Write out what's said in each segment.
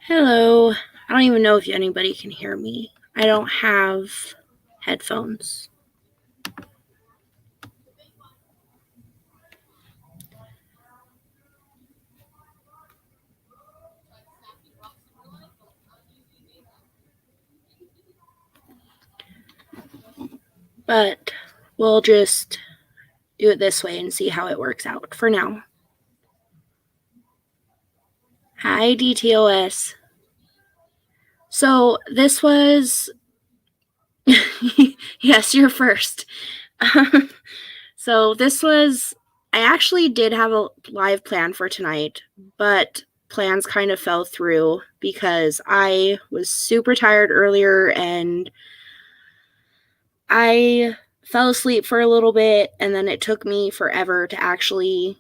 Hello. I don't even know if anybody can hear me. I don't have headphones. But we'll just do it this way and see how it works out for now. Hi, DTOS. So this was... yes, you're first. So this was... I actually did have a live plan for tonight, but plans kind of fell through because I was super tired earlier and I fell asleep for a little bit, and then it took me forever to actually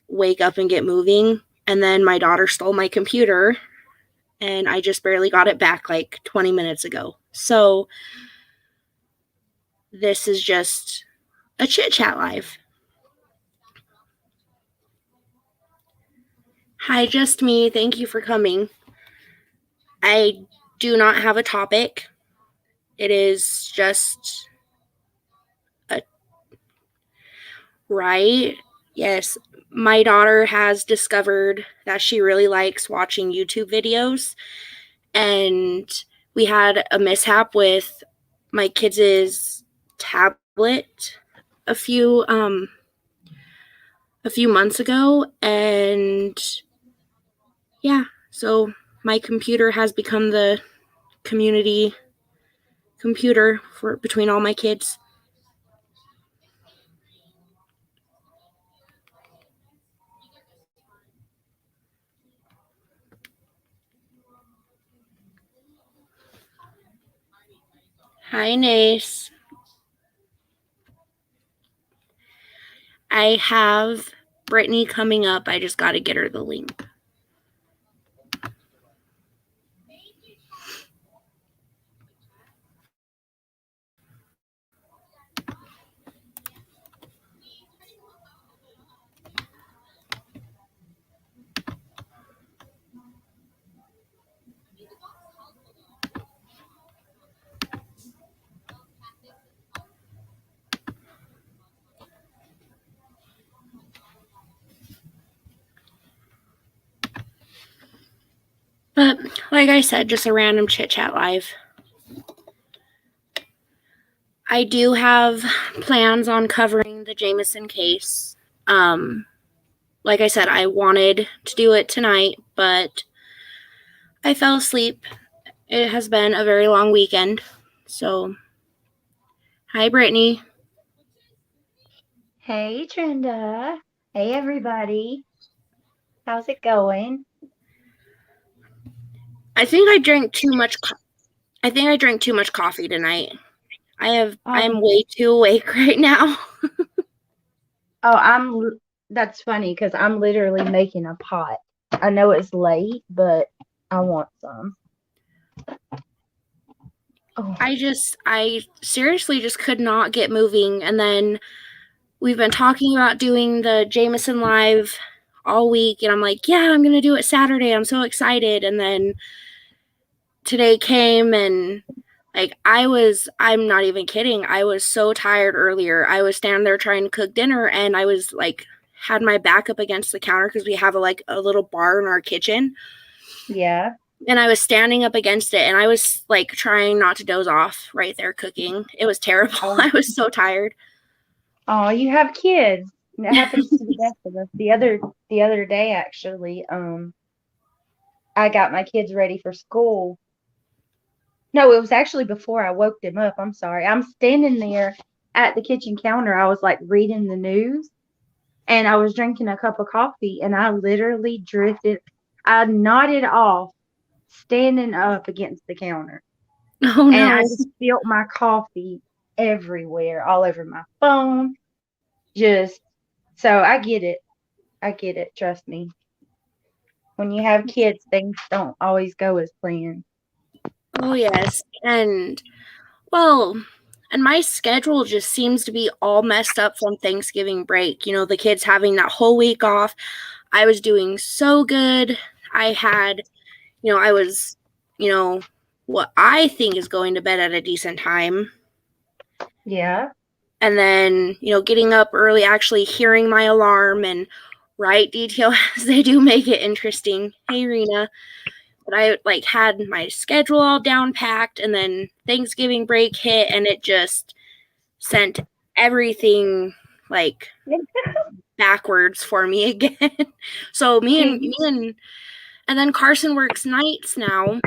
wake up and get moving. And then my daughter stole my computer, and I just barely got it back 20 minutes ago. So this is just a chit chat live. Hi, just me. Thank you for coming. I do not have a topic. It is just right. Yes, my daughter has discovered that she really likes watching YouTube videos, and we had a mishap with my kids' tablet a few months ago, and yeah, so my computer has become the community computer for between all my kids. Hi, Nace. I have Brittany coming up. I just got to get her the link. But like I said, just a random chit chat live. I do have plans on covering the Jameson case. Like I said, I wanted to do it tonight, but I fell asleep. It has been a very long weekend. So, hi, Brittany. Hey, Trenda. Hey, everybody. How's it going? I think I drank too much. I think I drank too much coffee tonight. I'm way too awake right now. That's funny because I'm literally making a pot. I know it's late, but I want some. Oh. I seriously just could not get moving. And then we've been talking about doing the Jameson Live all week. And I'm like, yeah, I'm going to do it Saturday. I'm so excited. And then today came and I'm not even kidding. I was so tired earlier. I was standing there trying to cook dinner, and I was had my back up against the counter because we have a little bar in our kitchen. Yeah. And I was standing up against it, and I was trying not to doze off right there cooking. It was terrible. I was so tired. Oh, you have kids. That happens to the best of us. The other day, actually, I got my kids ready for school. No, it was actually before I woke them up. I'm sorry. I'm standing there at the kitchen counter. I was reading the news, and I was drinking a cup of coffee, and I literally drifted. I nodded off standing up against the counter. Oh, And no. I just spilled my coffee everywhere, all over my phone. So I get it. I get it. Trust me. When you have kids, things don't always go as planned. Oh, yes. And my schedule just seems to be all messed up from Thanksgiving break. You know, the kids having that whole week off. I was doing so good. I had I was, what I think is going to bed at a decent time. Yeah. And then, getting up early, actually hearing my alarm and right details, they do make it interesting. Hey, Rena. But I had my schedule all down packed, and then Thanksgiving break hit, and it just sent everything backwards for me again. So and then Carson works nights now.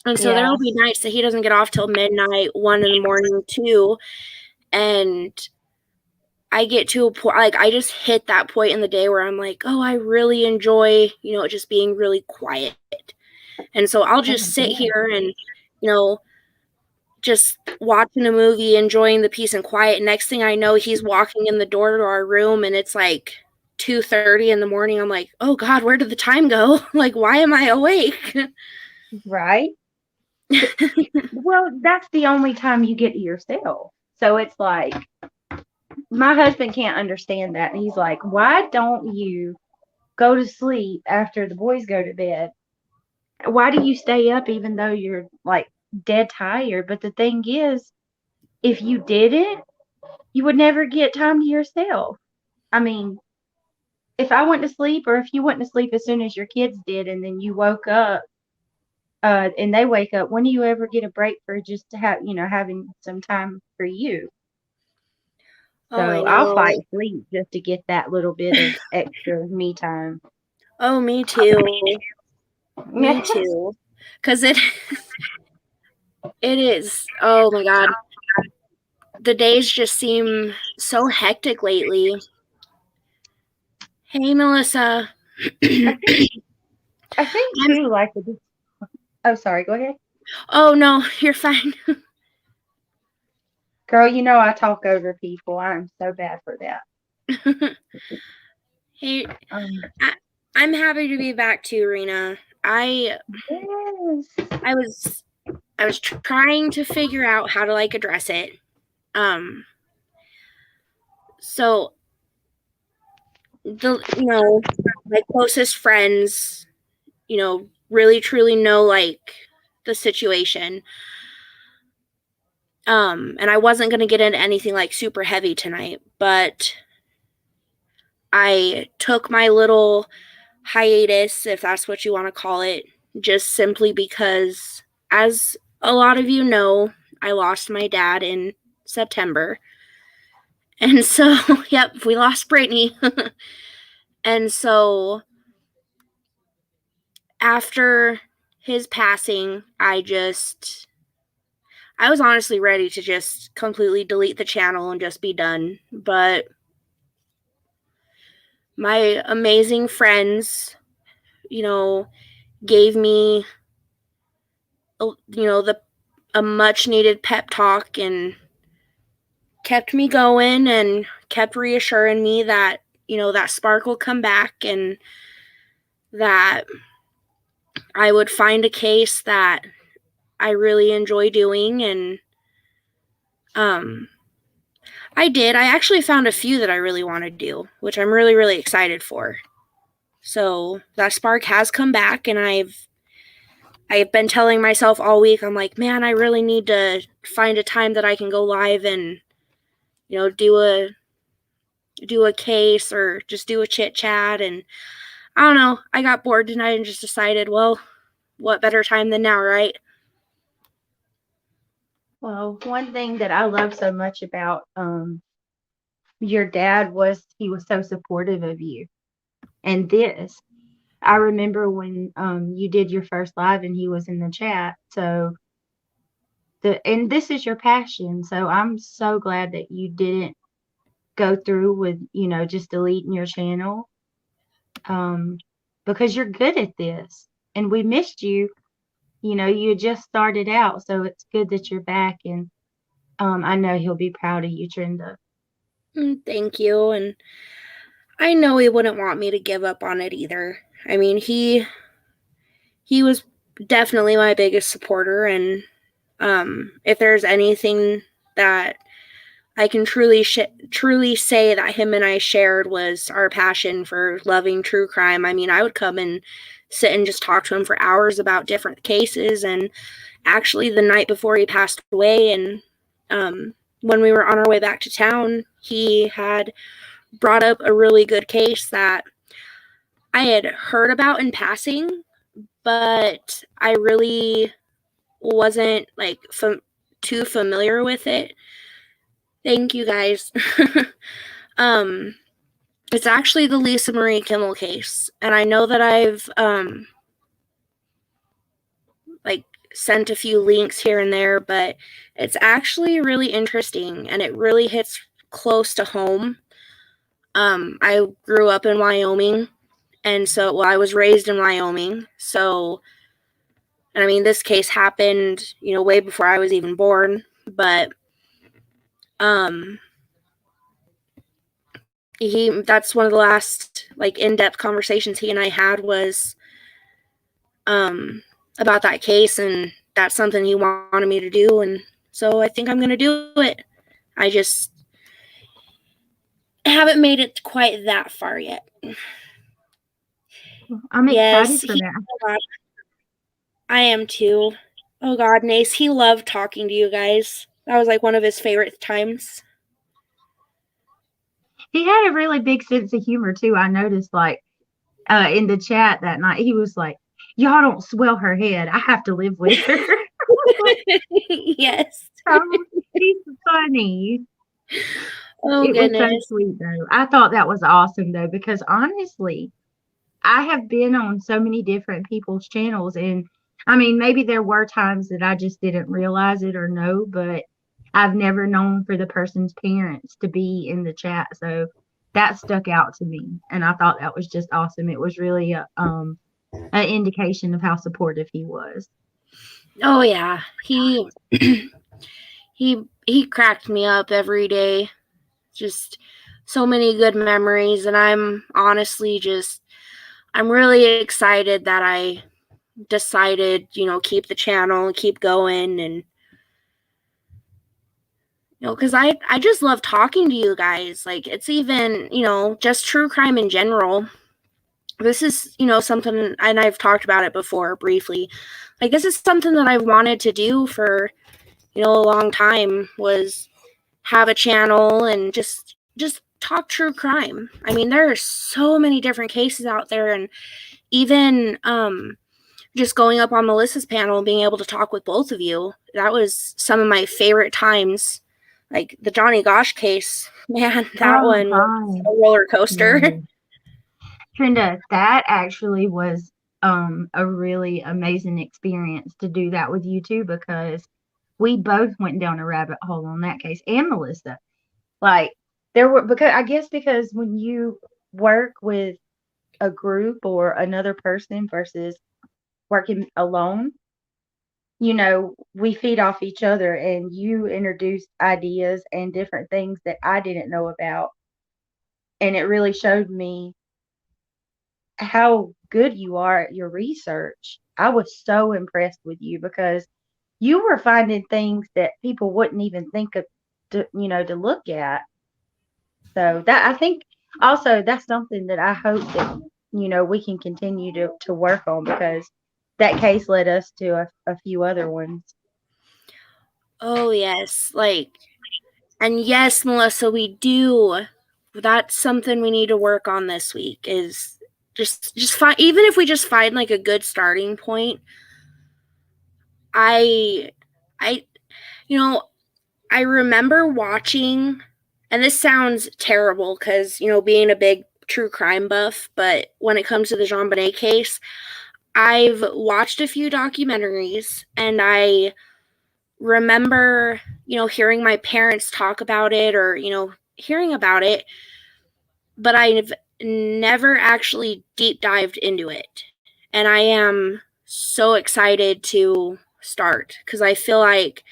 And so Yeah. there'll be nights that he doesn't get off till midnight, 1 in the morning, 2. And I get to a point, I just hit that point in the day where I'm like, oh, I really enjoy, just being really quiet. And so I'll Oh just my sit God. here and, you know, just watching a movie, enjoying the peace and quiet. Next thing I know, he's walking in the door to our room, and it's 2:30 in the morning. I'm like, oh God, where did the time go? Why am I awake? Right. Well, that's the only time you get to yourself. So it's like my husband can't understand that. And he's like, why don't you go to sleep after the boys go to bed? Why do you stay up even though you're dead tired? But the thing is, if you didn't, you would never get time to yourself. I mean, if I went to sleep or if you went to sleep as soon as your kids did and then you woke up, and they wake up, when do you ever get a break for just to have, having some time for you? Oh, I So I'll know. fight sleep just to get that little bit of extra me time. Oh, me too. Me too. Because it is. Oh my God. The days just seem so hectic lately. Hey, Melissa. I think I think I'm, too, oh, sorry, go ahead. oh no, you're fine. Girl, you know I talk over people. I'm so bad for that. Hey, Um, I, I'm happy to be back too, Rena. I yes. I was I was trying to figure out how to address it. Um, so my closest friends, really truly know the situation. And I wasn't gonna get into anything super heavy tonight, but I took my little hiatus, if that's what you want to call it, just simply because, as a lot of you know, I lost my dad in September. And so, yep, we lost Brittany. And so, after his passing, I was honestly ready to just completely delete the channel and just be done. But my amazing friends, you know, gave me, the a much needed pep talk and kept me going and kept reassuring me that, that spark will come back and that I would find a case that I really enjoy doing. And um I did. I actually found a few that I really want to do, which I'm really, really excited for. So that spark has come back, and I've been telling myself all week, I'm like, man, I really need to find a time that I can go live and, do a case or just do a chit chat. And I don't know, I got bored tonight and just decided, well, what better time than now, right? Well, one thing that I love so much about your dad was he was so supportive of you. And I remember when you did your first live and he was in the chat. So and this is your passion. So I'm so glad that you didn't go through with, just deleting your channel. Because you're good at this. And we missed you. You just started out, so it's good that you're back, and I know he'll be proud of you, Trenda. Thank you. And I know he wouldn't want me to give up on it either. I mean, he was definitely my biggest supporter, and if there's anything that I can truly say that him and I shared was our passion for loving true crime. I mean, I would come and sit and just talk to him for hours about different cases. And actually, the night before he passed away, and when we were on our way back to town, he had brought up a really good case that I had heard about in passing, but I really wasn't like too familiar with it. Thank you guys. um it's actually the Lisa Marie Kimmel case, and I know that I've like sent a few links here and there, but it's actually really interesting and it really hits close to home. I grew up in Wyoming, and so I was raised in Wyoming. So, and I mean, this case happened, way before I was even born, but that's one of the last like in-depth conversations he and I had was about that case, and that's something he wanted me to do, and so I think I'm going to do it. I just haven't made it quite that far yet. I'm excited Yes, for that. oh God, I am too. Oh God, Nace, he loved talking to you guys. That was like one of his favorite times. He had a really big sense of humor too. I noticed, like, in the chat that night, he was like, "Y'all don't swell her head. I have to live with her." Yes. Oh, he's funny. Oh It was so goodness. sweet though. I thought that was awesome though, because honestly, I have been on so many different people's channels, and I mean, maybe there were times that I just didn't realize it or know, but I've never known for the person's parents to be in the chat. So that stuck out to me, and I thought that was just awesome. It was really an indication of how supportive he was. Oh yeah. He cracked me up every day. Just so many good memories, and I'm honestly I'm really excited that I decided, keep the channel, keep going, and because I just love talking to you guys. Like, it's even, just true crime in general. This is, something, and I've talked about it before briefly. Like, this is something that I've wanted to do for, a long time, was have a channel and just talk true crime. I mean, there are so many different cases out there, and even just going up on Melissa's panel and being able to talk with both of you, that was some of my favorite times. Like the Johnny Gosh case, man, that Oh, one was hi. a roller coaster. Yeah. Trenda, that actually was a really amazing experience to do that with you too, because we both went down a rabbit hole on that case, and Melissa. Like, there were, because I guess because when you work with a group or another person versus working alone, we feed off each other, and you introduced ideas and different things that I didn't know about. And it really showed me how good you are at your research. I was so impressed with you, because you were finding things that people wouldn't even think of to look at. So that, I think, also that's something that I hope that we can continue to work on, because that case led us to a few other ones. Oh yes, and yes, Melissa, we do. That's something we need to work on this week. Is just find, even if we just find like a good starting point. I I you know I remember watching, and this sounds terrible because, being a big true crime buff, but when it comes to the Jean Bonnet case, I've watched a few documentaries, and I remember, hearing my parents talk about it, or, hearing about it, but I've never actually deep dived into it. And I am so excited to start, because I feel like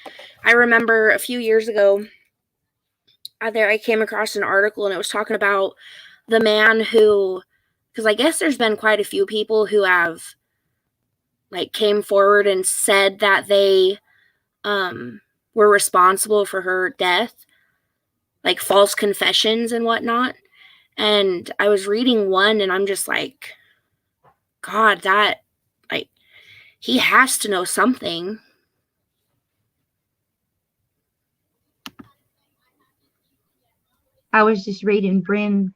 I remember a few years ago, I came across an article, and it was talking about the man who, because I guess there's been quite a few people who have like came forward and said that they were responsible for her death. like false confessions and whatnot. And I was reading one and I'm just like, God, that, like, he has to know something. I was just reading Bryn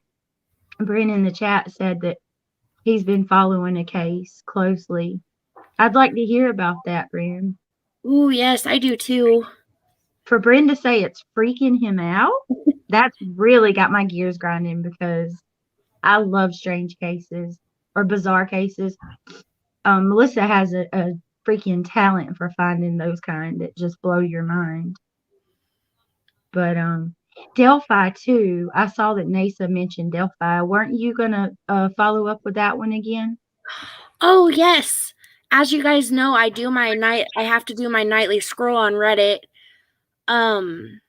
in the chat said that he's been following a case closely. I'd like to hear about that, Bryn. Ooh, yes, I do too. For Bryn to say it's freaking him out, that's really got my gears grinding because I love strange cases or bizarre cases. Melissa has a freaking talent for finding those kind that just blow your mind. But Delphi too. I saw that NASA mentioned Delphi. Weren't you gonna follow up with that one again? Oh, yes. As you guys know, I have to do my nightly scroll on Reddit. Um,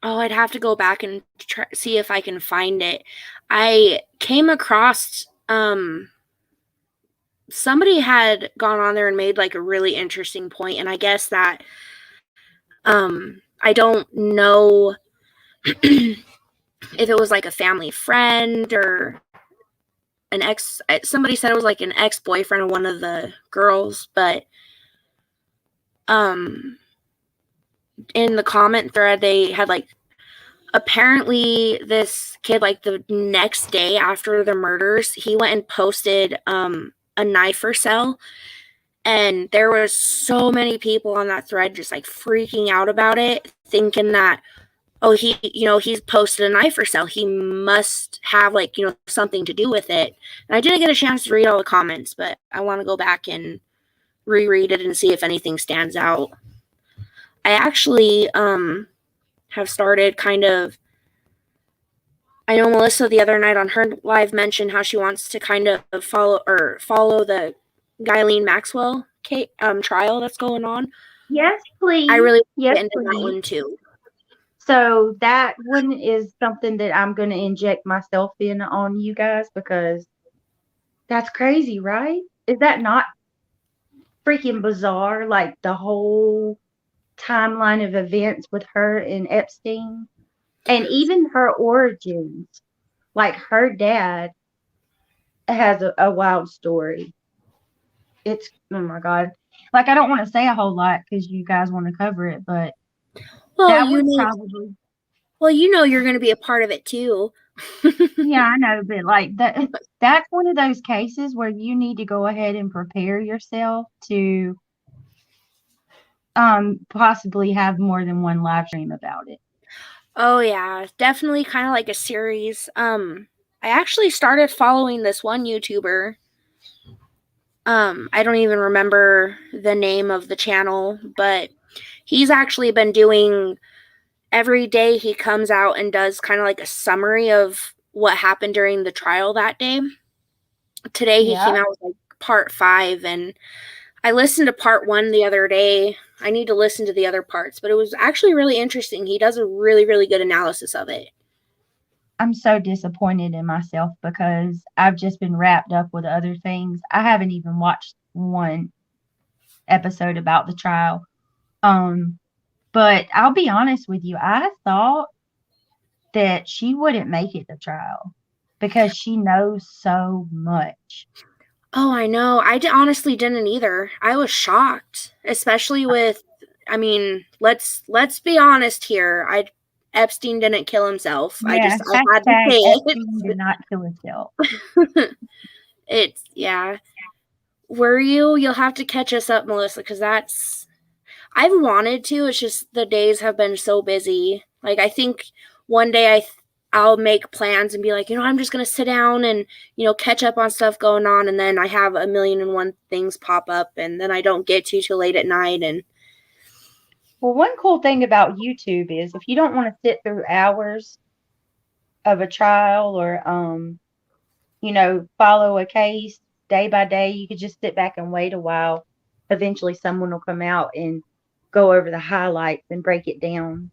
oh, I'd have to go back and see if I can find it. I came across somebody had gone on there and made like a really interesting point, and I guess that I don't know if it was like a family friend or an ex. Somebody said it was like an ex-boyfriend of one of the girls, but um in the comment thread they had like, apparently this kid, like the next day after the murders, he went and posted a knife for sale, and there was so many people on that thread just like freaking out about it, thinking that, oh, he's posted a knife for sale, he must have like, something to do with it. And I didn't get a chance to read all the comments, but I want to go back and reread it and see if anything stands out. I actually have started kind of, I know Melissa the other night on her live mentioned how she wants to kind of follow the Ghislaine Maxwell trial that's going on. Yes, I please. really want to Yes, get into that please. one too. So that one is something that I'm going to inject myself in on you guys because that's crazy, right? Is that not freaking bizarre? Like the whole timeline of events with her and Epstein and even her origins. Like her dad has a wild story. It's, oh my God. Like I don't want to say a whole lot because you guys want to cover it, but Well, that would probably, you're going to be a part of it too. yeah, I know, but like that's one of those cases where you need to go ahead and prepare yourself to possibly have more than one live stream about it. Oh yeah, definitely kind of like a series. I actually started following this one YouTuber. I don't even remember the name of the channel, but he's actually been doing, every day he comes out and does kind of like a summary of what happened during the trial that day. Today he Yeah, came out with like part 5, and I listened to part 1 the other day. I need to listen to the other parts, but it was actually really interesting. He does a really, really good analysis of it. I'm so disappointed in myself because I've just been wrapped up with other things. I haven't even watched one episode about the trial. Um, but I'll be honest with you, I thought that she wouldn't make it to trial because she knows so much. Oh, I know. Honestly didn't either. I was shocked, especially with, I mean, let's be honest here. Epstein didn't kill himself. Yeah, I had to hashtag say Epstein did not kill himself. it. It's, yeah. Were you? You'll have to catch us up, Melissa, because I've wanted to. It's just the days have been so busy. Like, I think one day I'll make plans and be like, I'm just gonna sit down and catch up on stuff going on, and then I have a million and one things pop up, and then I don't get to till late at night. And Well, one cool thing about YouTube is if you don't want to sit through hours of a trial or follow a case day by day, you could just sit back and wait a while. Eventually someone will come out and go over the highlights and break it down.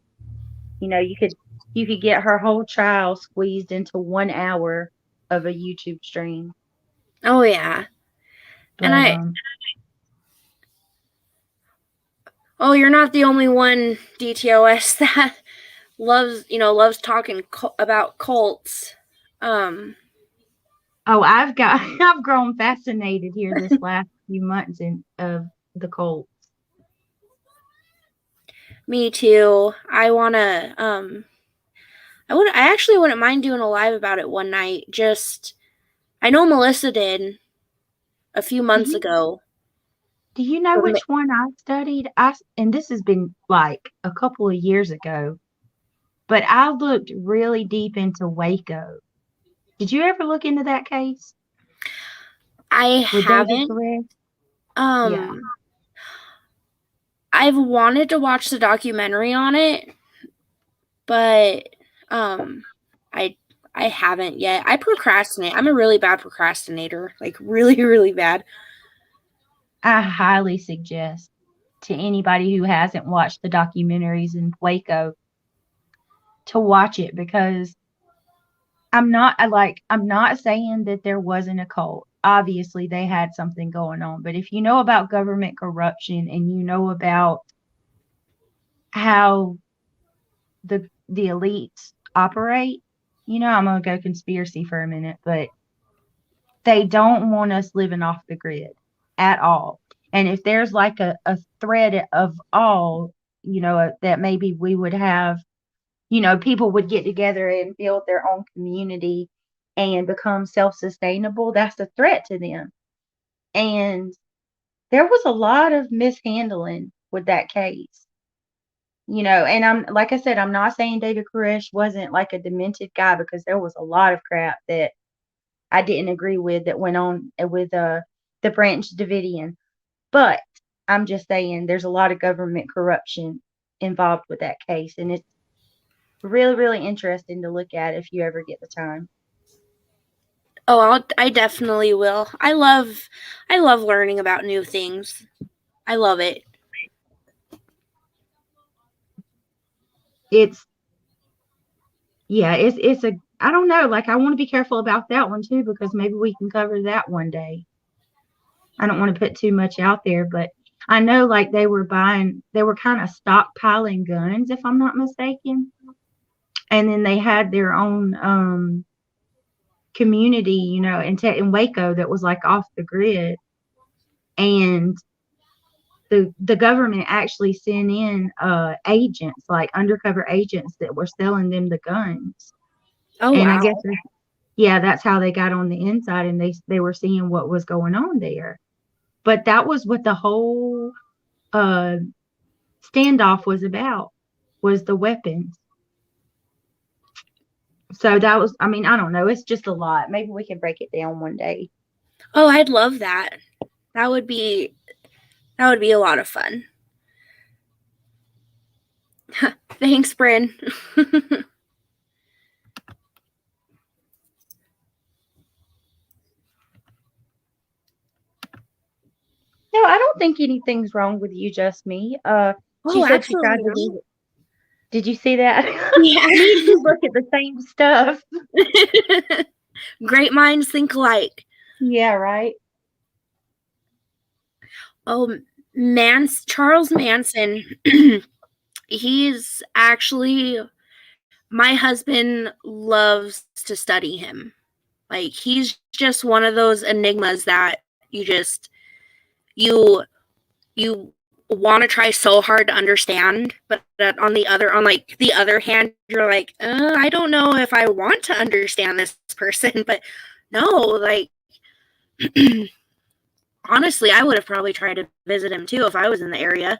You could get her whole trial squeezed into 1 hour of a YouTube stream. oh yeah, and But oh, you're not the only one, DTOS, that loves talking about cults. Um, Oh, I've grown fascinated here this last few months of the Colts. Me too. I actually wouldn't mind doing a live about it one night. Just I know Melissa did a few Do months you ago. do you know which one I studied? And this has been like a couple of years ago, but I looked really deep into Waco. Did you ever look into that case I with David haven't. Perez? Yeah. Um, I've wanted to watch the documentary on it, but um, I I haven't yet. I procrastinate. I'm a really bad procrastinator, like really, really bad. I highly suggest to anybody who hasn't watched the documentaries in Waco to watch it because I'm not saying that there wasn't a cult. Obviously they had something going on, but if you know about government corruption and you know about how the elites operate, I'm gonna go conspiracy for a minute, but they don't want us living off the grid at all. And if there's like a thread of all, that maybe we would have, people would get together and build their own community and become self-sustainable, that's a threat to them. And there was a lot of mishandling with that case. And I'm like I said, I'm not saying David Koresh wasn't like a demented guy because there was a lot of crap that I didn't agree with that went on with the Branch Davidian. But I'm just saying there's a lot of government corruption involved with that case, and it's really, really interesting to look at if you ever get the time. Oh, I definitely will. I love learning about new things. I love it. It's yeah, it's a I don't know, like I want to be careful about that one too because maybe we can cover that one day. I don't want to put too much out there, but I know like they were kind of stockpiling guns if I'm not mistaken. And then they had their own community, in Waco that was like off the grid. And the government actually sent in agents, like undercover agents that were selling them the guns. Oh And I wow. guess yeah, that's how they got on the inside and they were seeing what was going on there. But that was what the whole uh standoff was about, was the weapons. So that was, I mean, I don't know, it's just a lot. Maybe we can break it down one day. Oh, I'd love that. That would be that would be a lot of fun. Thanks, Bryn. No, I don't think anything's wrong with you, just me. She Oh, said she tried absolutely to not. visit. Did you see that? Yeah. Me and you look at the same stuff. Great minds think alike. Yeah, right. Oh, Charles Manson. He's actually my husband loves to study him. Like he's just one of those enigmas that you you want to try so hard to understand, but on like the other hand, you're like, I don't know if I want to understand this person, but no, like honestly, I would have probably tried to visit him too if I was in the area.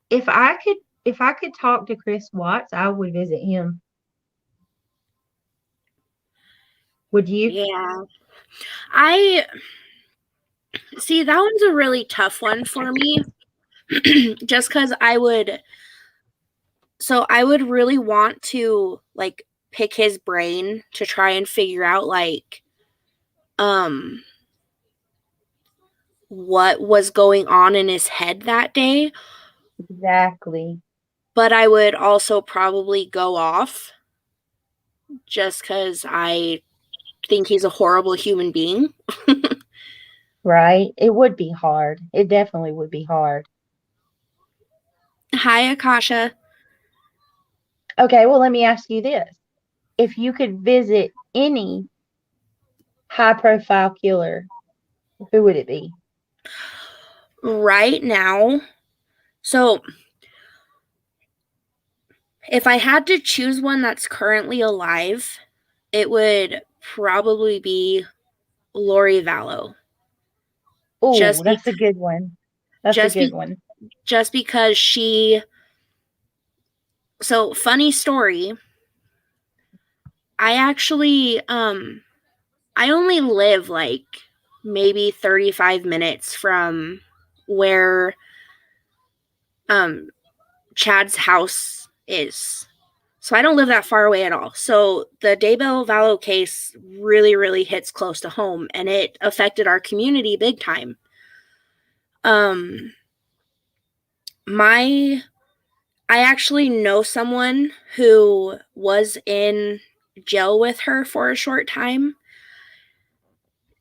If I could if I could talk to Chris Watts, I would visit him. Would you? Yeah. I see that one's a really tough one for me just cuz I would really want to like pick his brain to try and figure out like um what was going on in his head that day, Exactly. but I would also probably go off just cuz I think he's a horrible human being. Right. It would be hard. It definitely would be hard. Hi, Akasha. Okay, well, let me ask you this. If you could visit any high profile killer, who would it be? Right now, so if I had to choose one that's currently alive, it would probably be Lori Vallow. Oh, Just be, that's a good one. That's a just good be, one. just because she. So funny story. I actually, I only live like maybe 35 minutes from where um Chad's house is. So I don't live that far away at all. So the Daybell Vallow case really, really hits close to home, and it affected our community big time. Um, my I actually know someone who was in jail with her for a short time.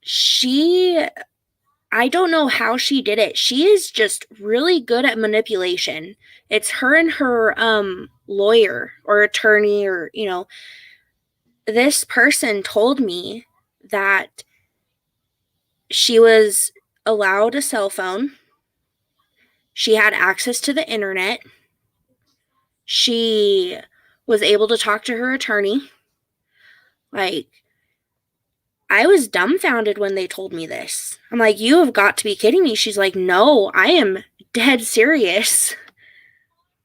She I don't know how she did it. She is just really good at manipulation. It's her and her lawyer or attorney, or this person told me that she was allowed a cell phone. She had access to the internet. She was able to talk to her attorney. Like, I was dumbfounded when they told me this. I'm like, you have got to be kidding me. She's like, no, I am dead serious.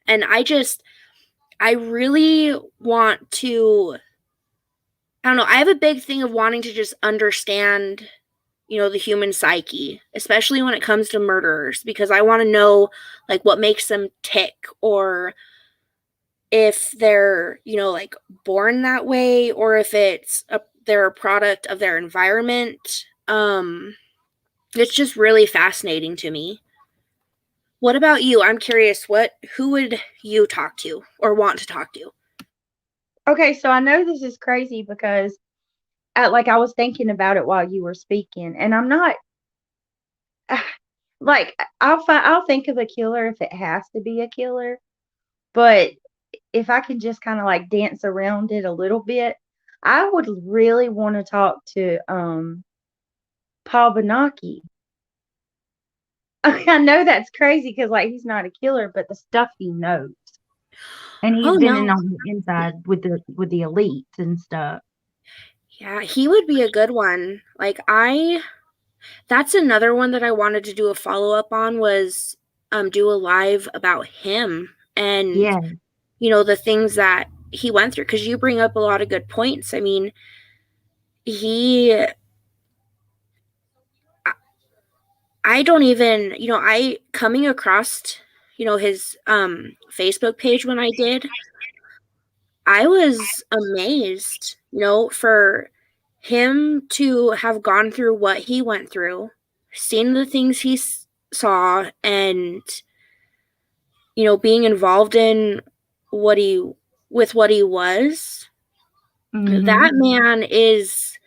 And I really want to, I don't know, I have a big thing of wanting to just understand, the human psyche, especially when it comes to murderers, because I want to know, like, what makes them tick, or if they're, like, born that way, or if they're a product of their environment. It's just really fascinating to me. What about you? I'm curious, who would you talk to or want to talk to? Okay, so I know this is crazy because like I was thinking about it while you were speaking, and I'm not like I'll think of a killer if it has to be a killer, but if I can just kind of like dance around it a little bit, I would really want to talk to Paul Benaki. I know that's crazy because like he's not a killer, but the stuff he knows, and he's Oh been in no. on the inside with the elites and stuff. Yeah, he would be a good one. Like, I that's another one that I wanted to do a follow-up on, was do a live about him, and Yeah. the things that he went through, cuz you bring up a lot of good points. I mean, he I don't even, I coming across, his Facebook page when I did, I was amazed, for him to have gone through what he went through, seen the things he saw, and being involved in what he with what he was. That Mhm. man is,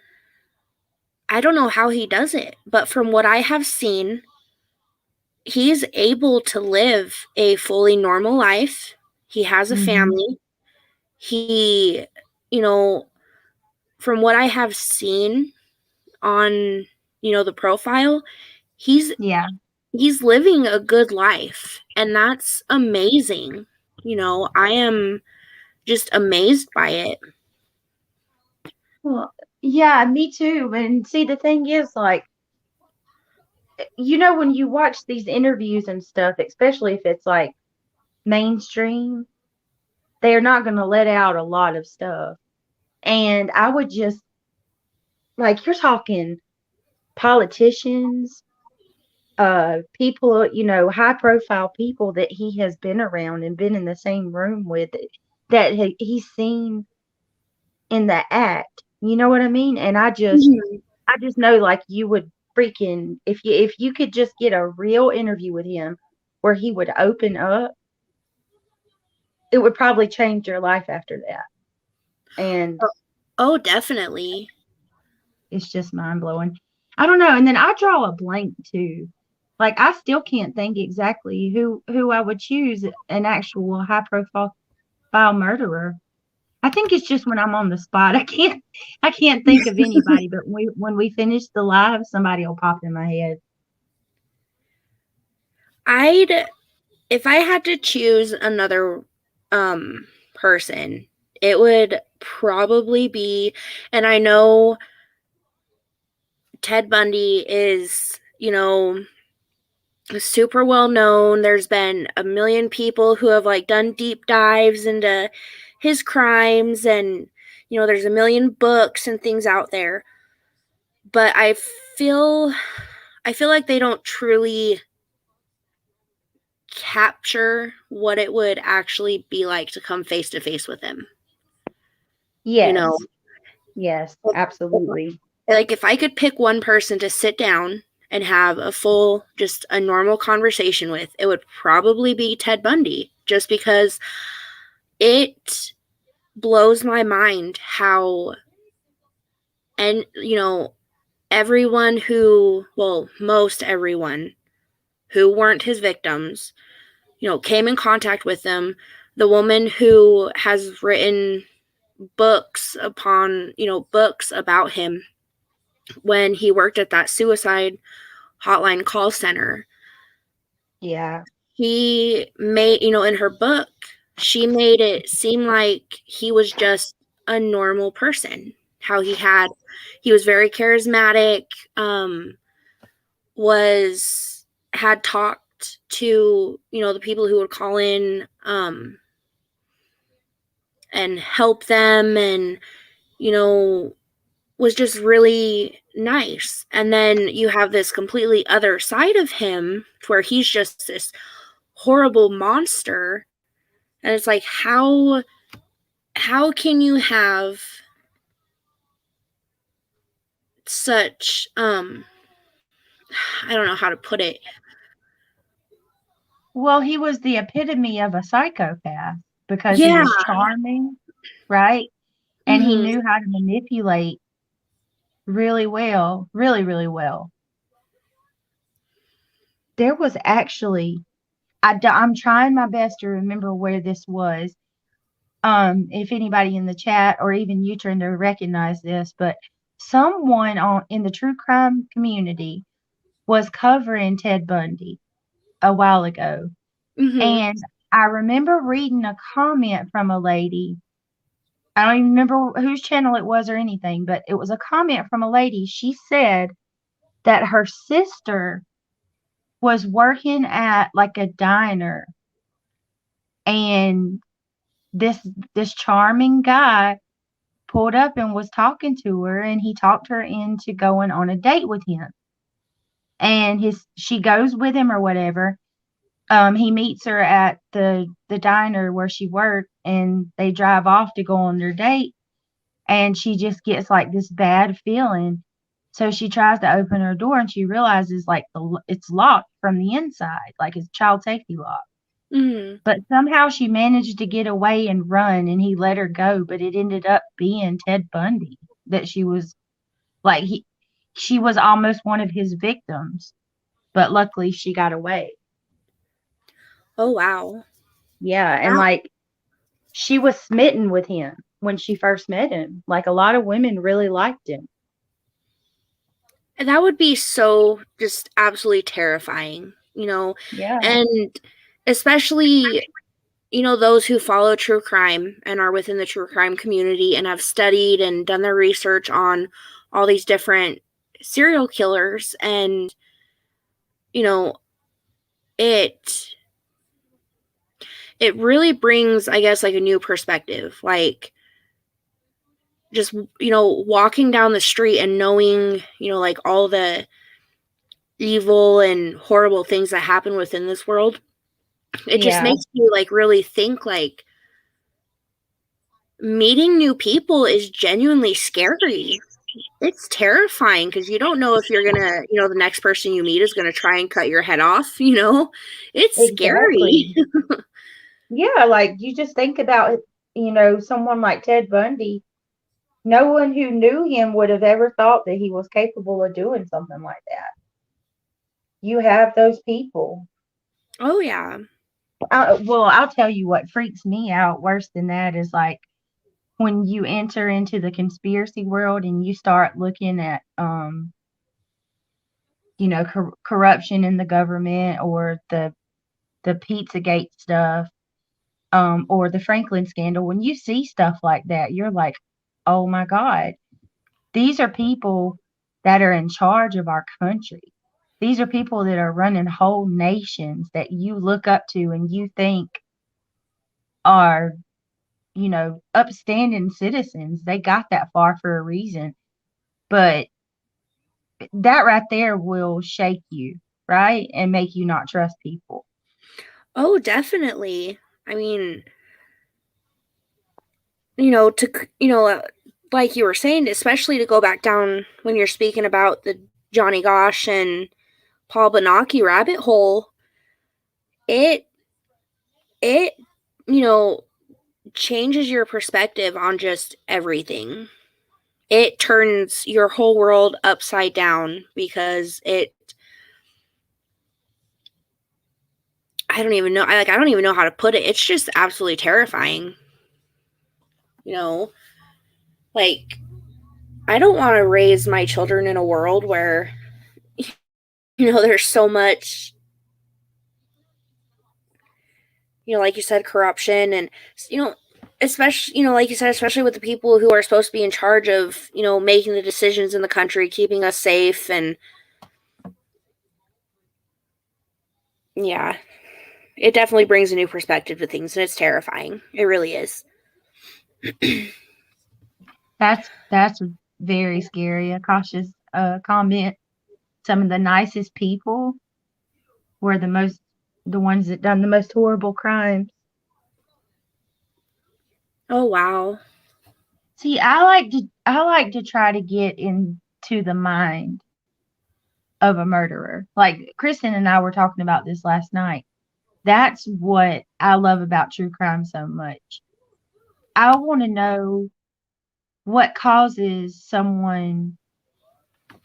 I don't know how he does it, but from what I have seen, he's able to live a fully normal life. He has a Mhm. family. He, you know, from what I have seen on, the profile, he's Yeah. he's living a good life, and that's amazing. I am just amazed by it. Well, yeah, me too. And see, the thing is, like, when you watch these interviews and stuff, especially if it's like mainstream, they're not going to let out a lot of stuff. And I would just, like, you're talking politicians, people, high profile people that he has been around and been in the same room with, that he's seen in the act. You know what I mean? And Mhm. I just know like you would freaking, if you could just get a real interview with him where he would open up, it would probably change your life after that. And Oh, oh, definitely. it's just mind blowing. I don't know. And then I draw a blank too. Like, I still can't think exactly who I would choose an actual high profile murderer. I think it's just when I'm on the spot. I can't think of anybody, but when we finish the live, somebody will pop in my head. I'd if I had to choose another person, it would probably be, and I know Ted Bundy is, super well known. There's been a million people who have like done deep dives into his crimes, and there's a million books and things out there. But feel I feel like they don't truly capture what it would actually be like to come face to face with him. You know, Yes. Yes, absolutely. like if I could pick one person to sit down and have just a normal conversation with, it would probably be Ted Bundy, just because it blows my mind how, and everyone most everyone who weren't his victims, came in contact with them. The woman who has written books about him when he worked at that suicide hotline call center. Yeah. He made, in her book, she made it seem like he was just a normal person. How he was very charismatic, was, had talked to, the people who would call in, and help them, and, you know, was just really nice. And then you have this completely other side of him where he's just this horrible monster. And it's like, how can you have such I don't know how to put it. Well, he was the epitome of a psychopath because he Yeah. was charming, right? And he Mhm. knew how to manipulate really well, really, really well. There was actually, I'm trying my best to remember where this was. If anybody in the chat or even you trying to recognize this, but someone in the true crime community was covering Ted Bundy a while ago. Mhm. And I remember reading a comment from a lady. I don't even remember whose channel it was or anything, but it was a comment from a lady. She said that her sister was working at like a diner, and this this charming guy pulled up and was talking to her, and he talked her into going on a date with him. And she goes with him or whatever. He meets her at the diner where she worked, and they drive off to go on their date, and she just gets like this bad feeling. So she tries to open her door, and she realizes like it's locked from the inside, like it's child safety lock. Mhm. But somehow she managed to get away and run, and he let her go. But it ended up being Ted Bundy that she was like she was almost one of his victims. But luckily she got away. Oh wow. Yeah, and That like she was smitten with him when she first met him. Like a lot of women really liked him. that would be so just absolutely terrifying. Yeah. And especially, those who follow true crime and are within the true crime community and have studied and done their research on all these different serial killers, and you know it it really brings, I guess, like a new perspective, like just walking down the street and knowing, like all the evil and horrible things that happen within this world. It just Yeah. makes you like really think, like, meeting new people is genuinely scary. It's terrifying because you don't know if you're gonna, the next person you meet is gonna try and cut your head off. It's scary. Exactly. Yeah, like you just think about, someone like Ted Bundy. No one who knew him would have ever thought that he was capable of doing something like that. you have those people. Oh, yeah. Well, I'll tell you what freaks me out worse than that is like when you enter into the conspiracy world and you start looking at corruption in the government or the Pizzagate stuff, or the Franklin scandal. When you see stuff like that, you're like, oh my God, these are people that are in charge of our country. These are people that are running whole nations that you look up to and you think are, upstanding citizens. They got that far for a reason. But that right there will shake you, right? And make you not trust people. Oh, definitely. I mean, to, like you were saying, especially to go back down when you're speaking about the Johnny Gosh and Paul Benaki rabbit hole, it, it, you know, changes your perspective on just everything. It turns your whole world upside down because I don't even know. I don't even know how to put it. It's just absolutely terrifying. You know, like I don't want to raise my children in a world where there's so much, like you said, corruption and you know, especially like you said, especially with the people who are supposed to be in charge of making the decisions in the country, keeping us safe, and yeah, it definitely brings a new perspective to things, and it's terrifying. It really is. That's very scary. A cautious comment. Some of the nicest people were the ones that done the most horrible crimes. Oh wow. See, I like to try to get into the mind of a murderer. Like Kristen and I were talking about this last night. That's what I love about true crime so much. I want to know what causes someone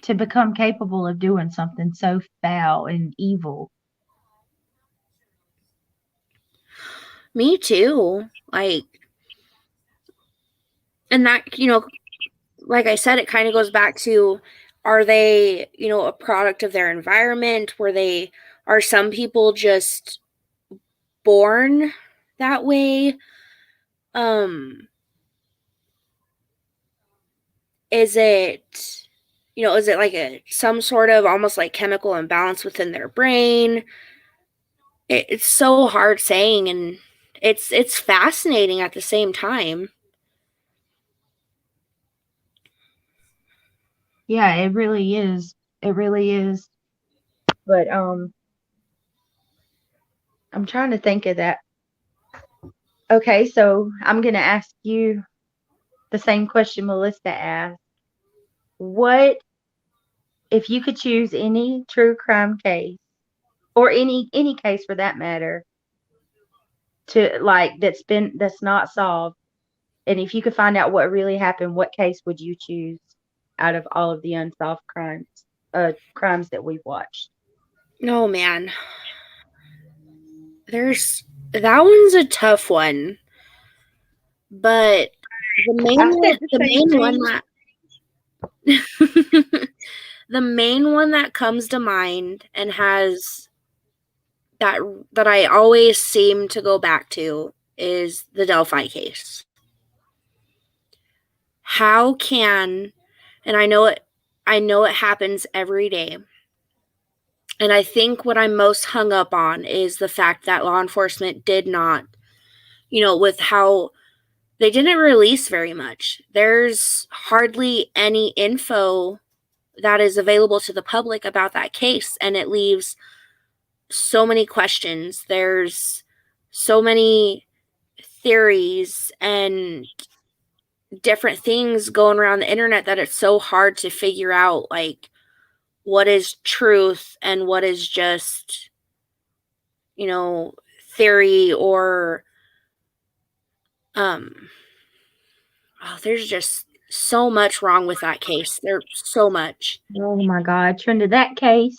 to become capable of doing something so foul and evil. Me too. Like, and that, like I said, it kind of goes back to, are they, a product of their environment? Are some people just born that way? Um, is it, is it like some sort of almost like chemical imbalance within their brain? It's so hard saying, and it's fascinating at the same time. Yeah, it really is. It really is. But I'm trying to think of that. Okay, so I'm going to ask you the same question Melissa asked. What if you could choose any true crime case or any case for that matter to like that's not solved, and if you could find out what really happened, what case would you choose out of all of the unsolved crimes that we've watched? Oh man, there's that one's a tough one, but I said the the same main one thing. that the main one that comes to mind and has that that I always seem to go back to is the Delphi case. How can, and I know it happens every day. And I think what I'm most hung up on is the fact that law enforcement did not, with how they didn't release very much. There's hardly any info that is available to the public about that case, and it leaves so many questions. There's so many theories and different things going around the internet that it's so hard to figure out like what is truth and what is just, you know, theory or um there's just so much wrong with that case. There's so much. Oh my God, Trenda, that case.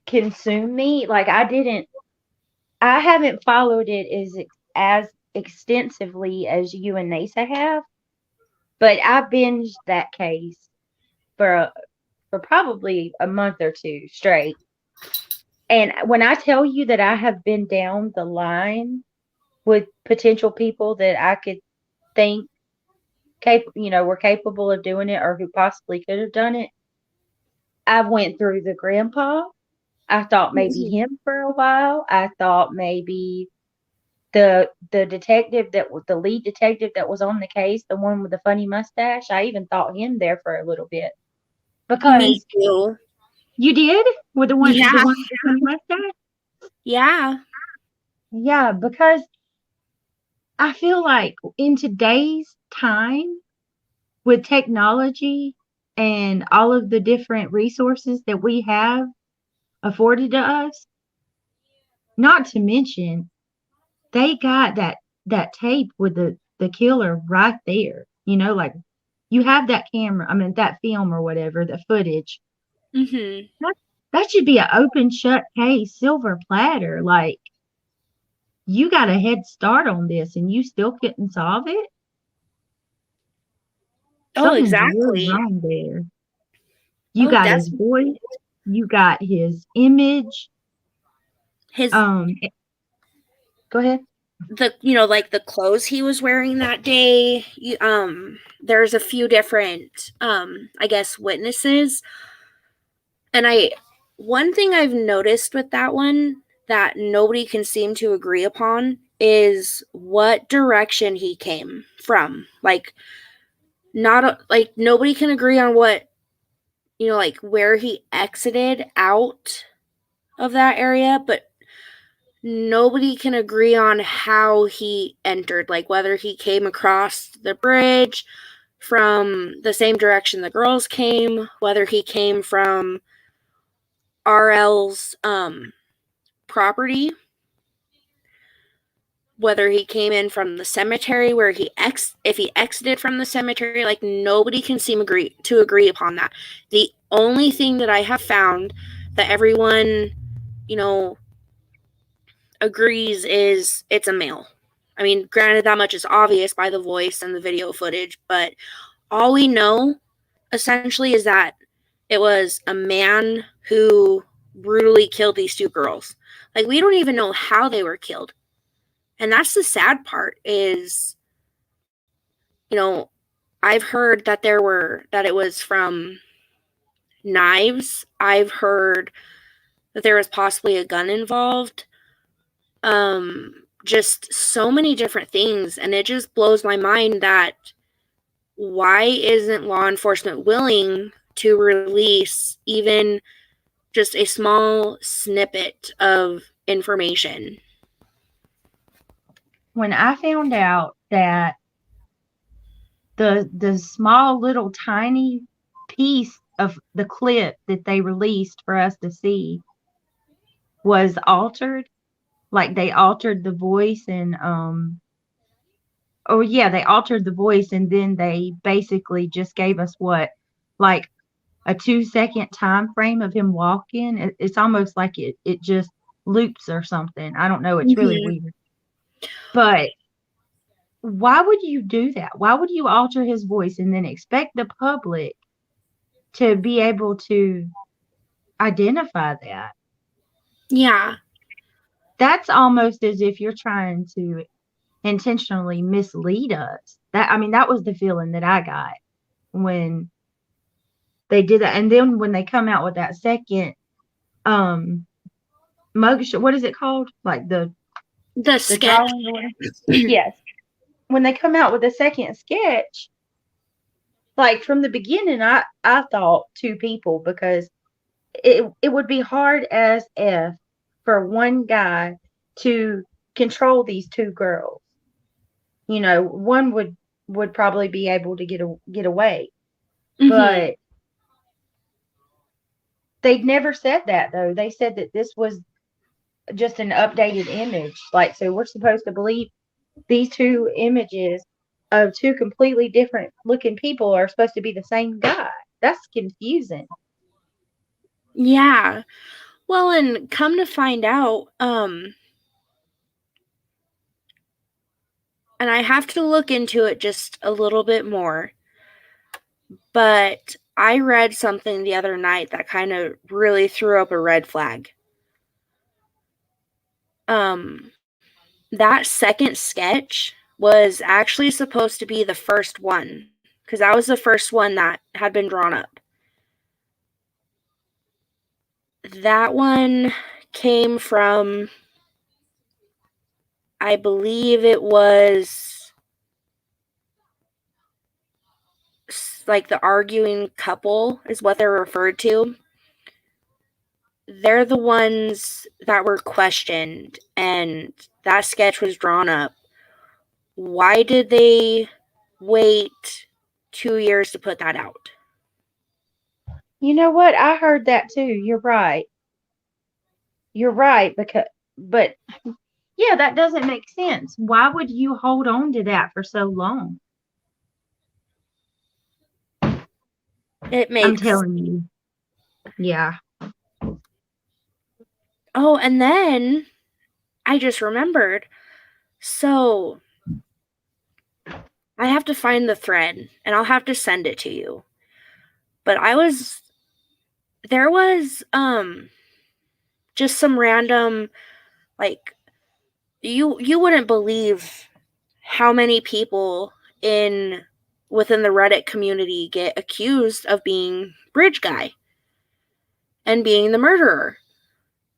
consume me. Like I haven't followed it as extensively as you and Nasa have, but I binged that case for for probably a month or two straight. And when I tell you that I have been down the line with potential people that I could think were capable of doing it or who possibly could have done it, I went through the grandpa. I thought maybe Mhm. him for a while. I thought maybe the detective that was the lead detective that was on the case, the one with the funny mustache. I even thought him there for a little bit Me because too. you did with the Yeah. one with the funny mustache. Yeah. Yeah, because I feel like in today's time with technology and all of the different resources that we have afforded to us, not to mention they got that tape with the killer right there. Like you have that camera, I mean that film or whatever, the footage. Mhm. That, that should be an open shut case, silver platter. Like you got a head start on this and you still couldn't solve it. Oh, Something's really exactly. wrong there. You Oh, got his definitely. voice, you got his image. His Um, Go ahead. like the clothes he was wearing that day. There's a few different I guess witnesses, and I one thing I've noticed with that one that nobody can seem to agree upon is what direction he came from. Like not like nobody can agree on what like where he exited out of that area, but nobody can agree on how he entered, like whether he came across the bridge from the same direction the girls came, whether he came from RL's property, whether he came in from the cemetery where if he exited from the cemetery. Like nobody can seem to agree upon that. The only thing that I have found that everyone you know agrees is it's a male. I mean, granted, that much is obvious by the voice and the video footage, but all we know essentially is that it was a man who brutally killed these two girls. Like, we don't even know how they were killed. And that's the sad part is, you know, I've heard that it was from knives. I've heard that there was possibly a gun involved. Just so many different things, and it just blows my mind that why isn't law enforcement willing to release even just a small snippet of information? When I found out that the small little tiny piece of the clip that they released for us to see was altered, like they altered the voice and oh yeah, they altered the voice and then they basically just gave us what, like a 2 second time frame of him walking. It's almost like it just loops or something. I don't know. It's really Mm-hmm. weird. But why would you do that? Why would you alter his voice and then expect the public to be able to identify that? Yeah. That's almost as if you're trying to intentionally mislead us. I mean, that was the feeling that I got when they did that. And then when they come out with that second um mugshot, what is it called? Like The the sketch. drawing or whatever. Yes. When they come out with a second sketch, like from the beginning I thought two people because it would be hard as if for one guy to control these two girls. One would probably be able to get away. Mm-hmm. But they never said that though. They said that this was just an updated image. Like so we're supposed to believe these two images of two completely different looking people are supposed to be the same guy. That's confusing. Yeah. Well, and come to find out, and I have to look into it just a little bit more, but I read something the other night that kind of really threw up a red flag. That second sketch was actually supposed to be the first one, because that was the first one that had been drawn up. That one came from, I believe it was like the arguing couple is what they're referred to. They're the ones that were questioned, and that sketch was drawn up. Why did they wait 2 years to put that out? You know what? I heard that too. You're right. You're right but yeah, that doesn't make sense. Why would you hold on to that for so long? It I'm makes. telling you. Yeah. Oh, and then I just remembered. So I have to find the thread and I'll have to send it to you. But there was just some random, like, you wouldn't believe how many people within the Reddit community get accused of being Bridge Guy and being the murderer.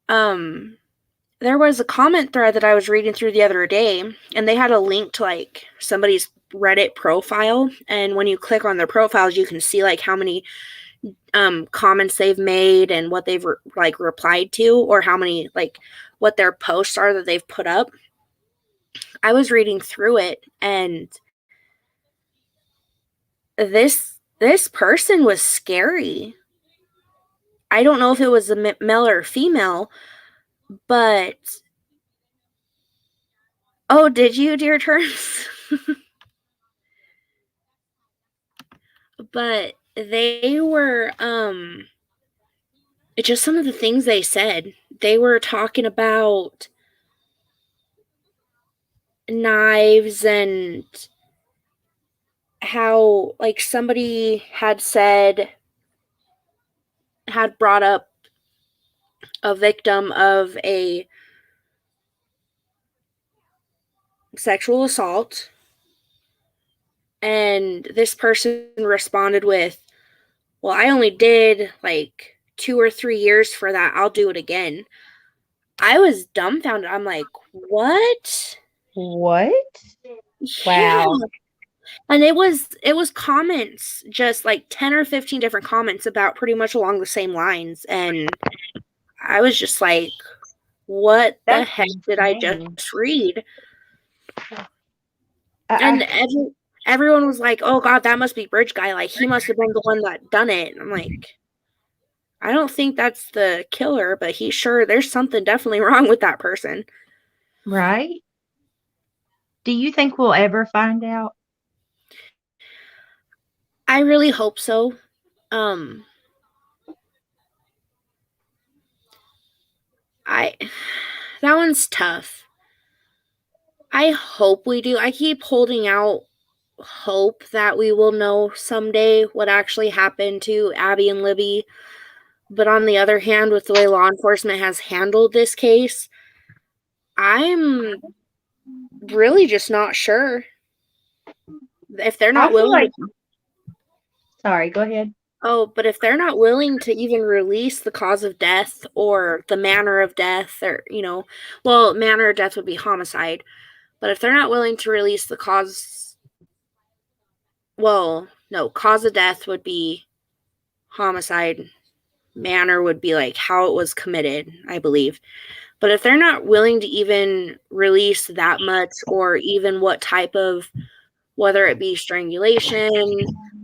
There was a comment thread that I was reading through the other day, and they had a link to like somebody's Reddit profile, and when you click on their profiles, you can see like how many comments they've made and what they've replied to, or how many like what their posts are that they've put up. I was reading through it, and this person was scary. I don't know if it was a male or female, but oh, did you, dear terms? But they were just some of the things they said. They were talking about knives and how like somebody had brought up a victim of a sexual assault, and this person responded with, well, I only did like 2 or 3 years for that. I'll do it again. I was dumbfounded. I'm like, what? What? Yeah. Wow. And it was comments, just like 10 or 15 different comments about pretty much along the same lines. And I was just like, what the That's heck did I insane. just read? And I, everyone was like, oh God, that must be Bridge Guy. Like, he must have been the one that done it. And I'm like, I don't think that's the killer, but there's something definitely wrong with that person. right? Do you think we'll ever find out? I really hope so. Um, I that one's tough. I hope we do. I keep holding out hope that we will know someday what actually happened to Abby and Libby. But on the other hand, with the way law enforcement has handled this case, I'm really just not sure. If they're I not feel willing like, to, sorry, go ahead. but if they're not willing to even release the cause of death or the manner of death, or, well, manner of death would be homicide. But if they're not willing to release the cause, well, no, cause of death would be homicide. Manner would be like how it was committed, I believe. But if they're not willing to even release that much, or even what type of, whether it be strangulation,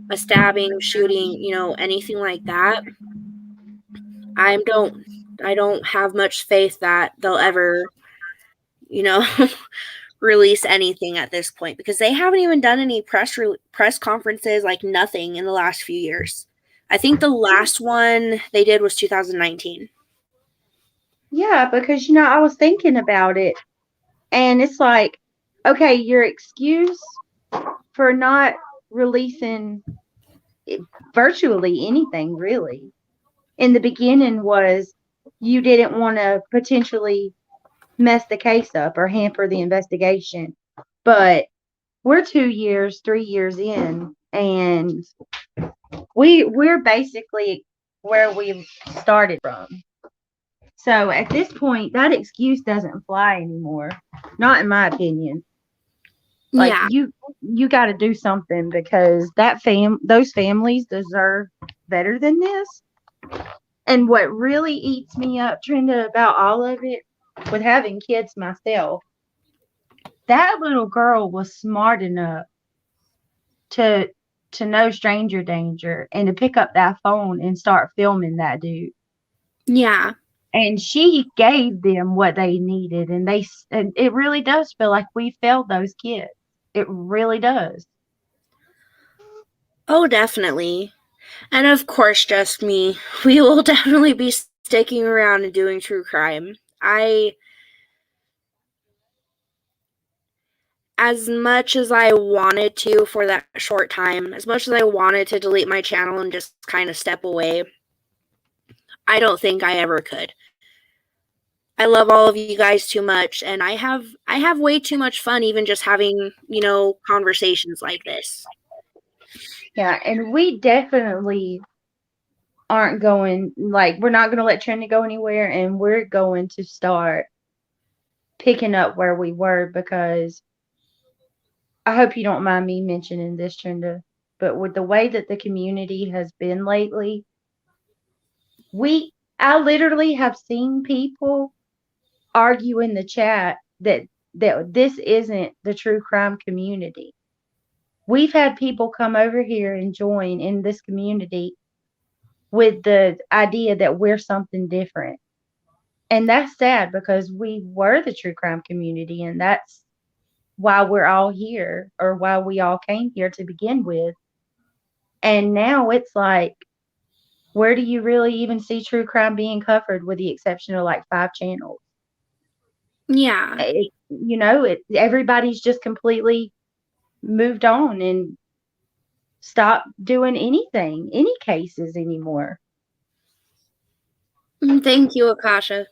a stabbing, shooting, anything like that, I don't I don't have much faith that they'll ever, you know, release anything at this point, because they haven't even done any press conferences, like nothing in the last few years. I think the last one they did was 2019. Yeah, because I was thinking about it, and it's like, okay, your excuse for not releasing virtually anything really in the beginning was you didn't want to potentially mess the case up or hamper the investigation. But we're 2 years, 3 years in, and we're basically where we started from. So at this point, that excuse doesn't fly anymore. Not in my opinion. Like Yeah. you got to do something because those families deserve better than this. And what really eats me up, Trenda, about all of it, with having kids myself, that little girl was smart enough to to know stranger danger and to pick up that phone and start filming that dude. Yeah. And she gave them what they needed, and it really does feel like we failed those kids. It really does. Oh, definitely. And of course, just me. We will definitely be sticking around and doing true crime. As much as I wanted to for that short time, as much as I wanted to delete my channel and just kind of step away, I don't think I ever could. I love all of you guys too much, and I have way too much fun even just having, conversations like this. Yeah, and we definitely aren't going, like, we're not going to let Trenda go anywhere, and we're going to start picking up where we were because I hope you don't mind me mentioning this, Trenda, but with the way that the community has been lately, I literally have seen people argue in the chat that this isn't the true crime community. We've had people come over here and join in this community with the idea that we're something different. And that's sad because we were the true crime community, and that's why we're all here, or why we all came here to begin with. And now it's like, where do you really even see true crime being covered with the exception of like 5 channels? Yeah. Everybody's just completely moved on and stopped doing any cases anymore. Thank you, Akasha.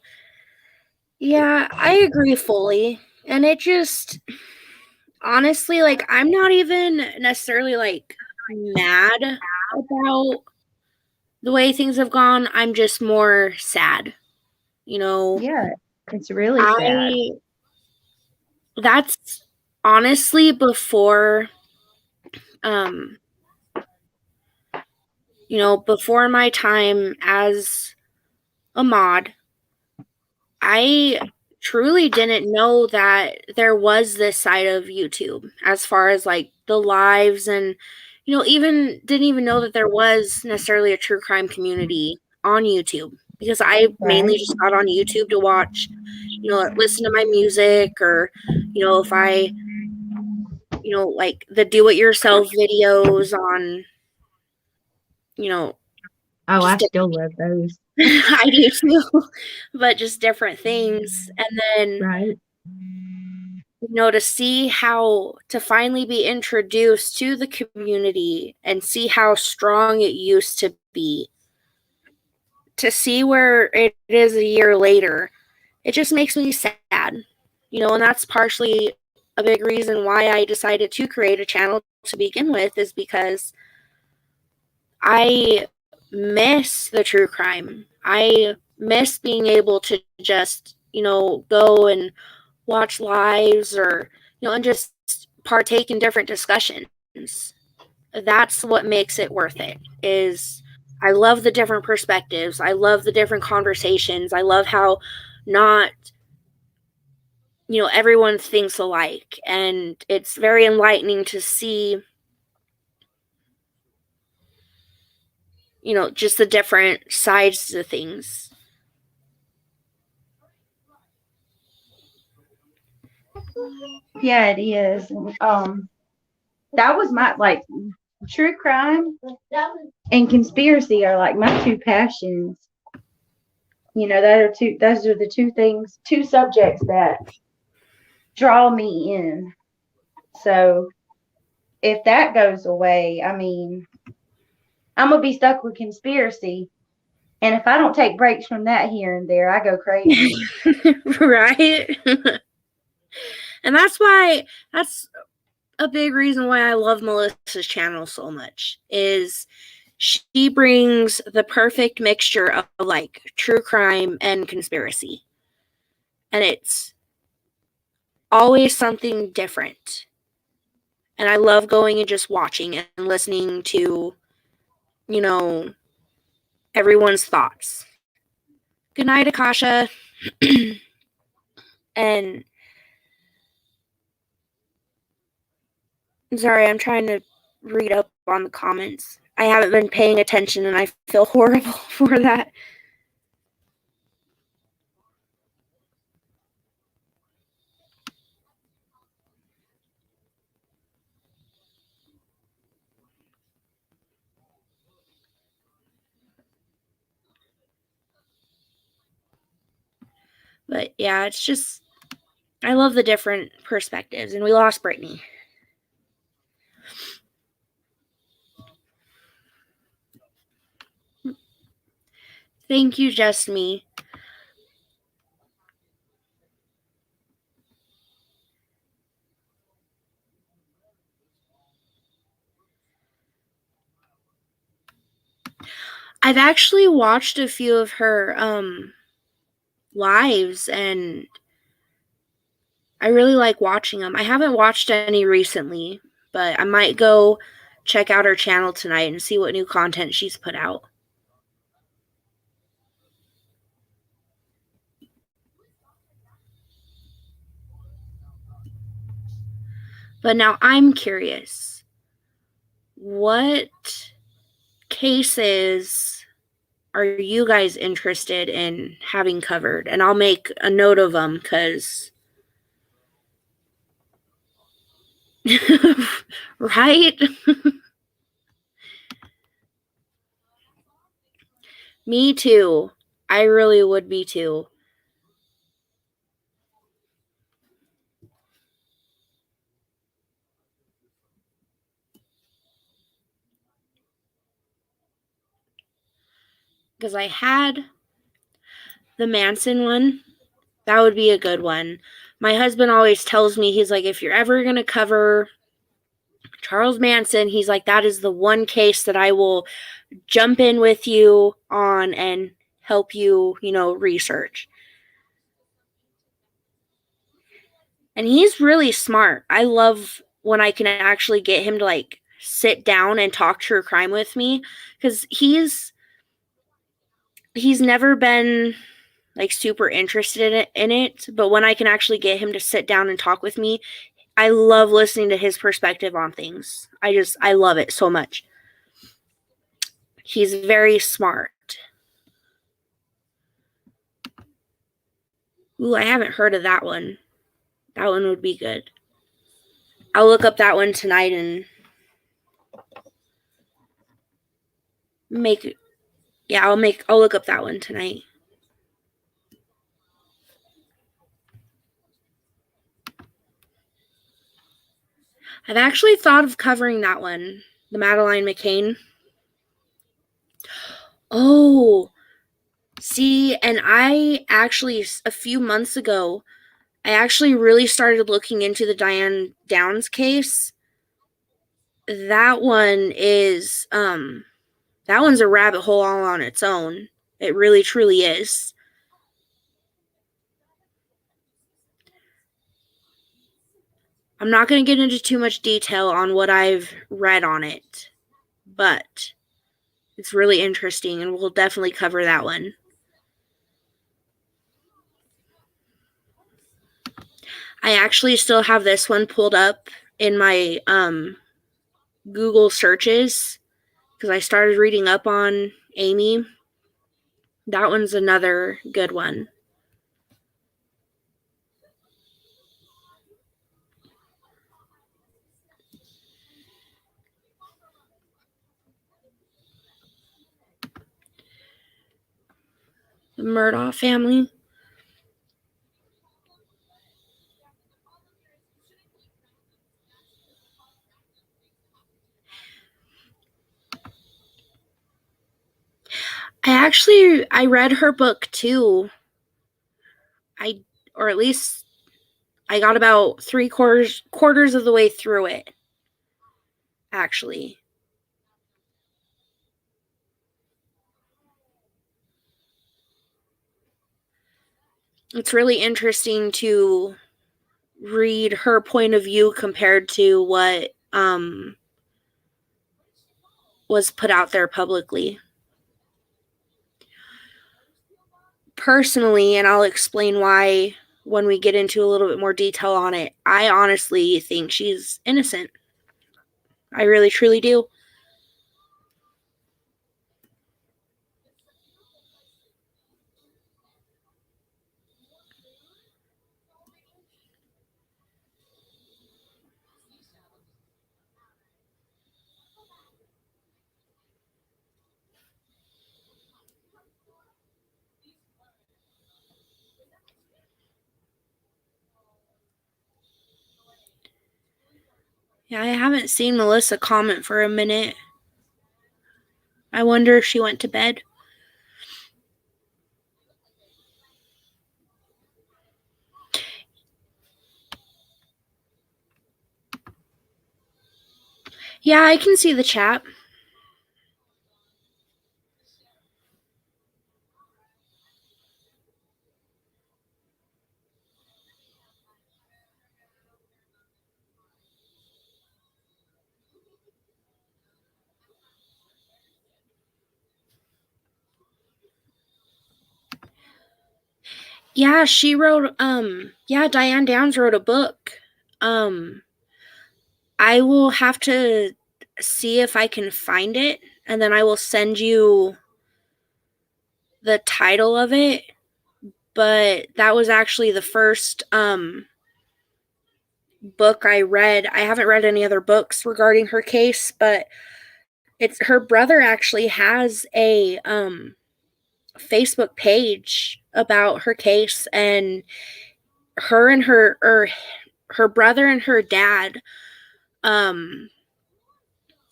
Yeah, I agree fully. And it just honestly, like, I'm not even necessarily like mad about the way things have gone. I'm just more sad. You know, Yeah, it's really sad. I that's honestly um before my time as a mod. I truly didn't know that there was this side of YouTube as far as like the lives, and even didn't even know that there was necessarily a true crime community on YouTube, because I Right. mainly just got on YouTube to watch, listen to my music, or if I, like the do it yourself videos on, you know, Oh, I just still love those. I do too, but just different things. And then, Right. to see how to finally be introduced to the community and see how strong it used to be, to see where it is a year later, it just makes me sad. And that's partially a big reason why I decided to create a channel to begin with, is because I miss the true crime. I miss being able to just, go and watch lives, or, and just partake in different discussions. That's what makes it worth it. Is I love the different perspectives. I love the different conversations. I love how not, everyone thinks alike, and it's very enlightening to see, just the different sides of things. Yeah, it is. That was my, like, true crime and conspiracy are like my two passions. Those are the two subjects that draw me in. So if that goes away, I mean, I'm gonna be stuck with conspiracy. And if I don't take breaks from that here and there, I go crazy. Right? And that's a big reason why I love Melissa's channel so much, is she brings the perfect mixture of like true crime and conspiracy. And it's always something different. And I love going and just watching and listening to, you know, everyone's thoughts. Good night, Akasha. And sorry, I'm trying to read up on the comments. I haven't been paying attention and I feel horrible for that. But yeah, it's just, I love the different perspectives. And we lost Brittany. Thank you, Just Me. I've actually watched a few of her lives, and I really like watching them. I haven't watched any recently, but I might go check out her channel tonight and see what new content she's put out. But now I'm curious. What cases are you guys interested in having covered? And I'll make a note of them because right? Me too. I really would be too. Because I had the Manson one. That would be a good one. My husband always tells me, he's like, if you're ever going to cover Charles Manson, he's like, that is the one case that I will jump in with you on and help you, research. And he's really smart. I love when I can actually get him to like sit down and talk true crime with me, because he's never been like super interested in it, but when I can actually get him to sit down and talk with me, I love listening to his perspective on things. I love it so much. He's very smart. Ooh, I haven't heard of that one. That one would be good. I'll look up that one tonight and I'll look up that one tonight. I've actually thought of covering that one, the Madeleine McCann. Oh, see, and I actually, a few months ago, I actually really started looking into the Diane Downs case. That one is, that one's a rabbit hole all on its own. It really, truly is. I'm not going to get into too much detail on what I've read on it, but it's really interesting, and we'll definitely cover that one. I actually still have this one pulled up in my Google searches because I started reading up on Amy. That one's another good one. The Murdoch family. I read her book too. Or at least I got about quarters of the way through it, actually. It's really interesting to read her point of view compared to what was put out there publicly. Personally, and I'll explain why when we get into a little bit more detail on it, I honestly think she's innocent. I really, truly do. Yeah, I haven't seen Melissa comment for a minute. I wonder if she went to bed. Yeah, I can see the chat. Yeah, she wrote Diane Downs wrote a book. I will have to see if I can find it, and then I will send you the title of it. But that was actually the first book I read. I haven't read any other books regarding her case, but it's her brother actually has a Facebook page about her case, and her brother and her dad have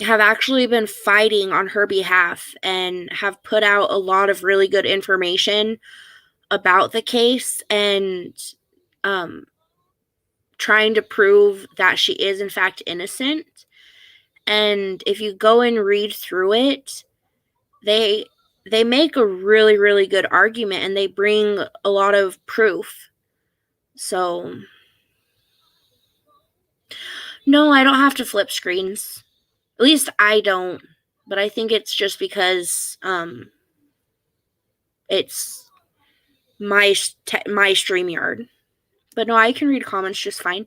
actually been fighting on her behalf and have put out a lot of really good information about the case and trying to prove that she is in fact innocent. And if you go and read through it, they make a really, really good argument, and they bring a lot of proof. So no, I don't have to flip screens. At least I don't. But I think it's just because it's my StreamYard. But no, I can read comments just fine.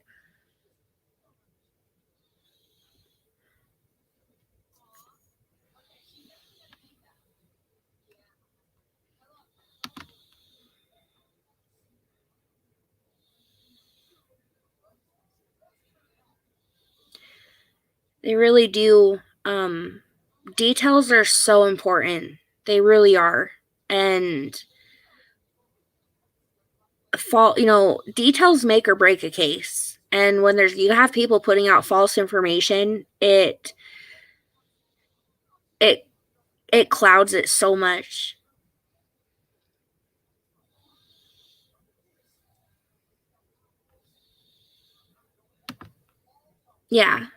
They really do. Details are so important. They really are. And details make or break a case. And when you have people putting out false information, it clouds it so much. Yeah.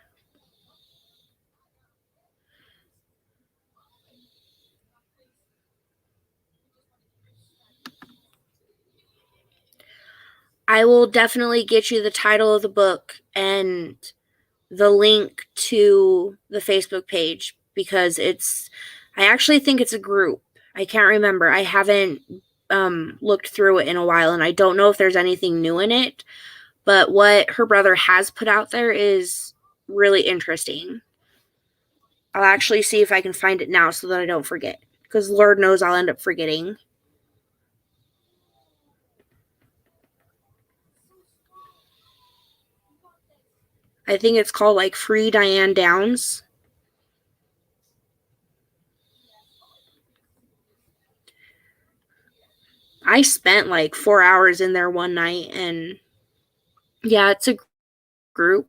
I will definitely get you the title of the book and the link to the Facebook page, because I actually think it's a group. I can't remember. I haven't looked through it in a while, and I don't know if there's anything new in it, but what her brother has put out there is really interesting. I'll actually see if I can find it now so that I don't forget, because Lord knows I'll end up forgetting. I think it's called like Free Diane Downs. I spent like 4 hours in there one night, and yeah, it's a group.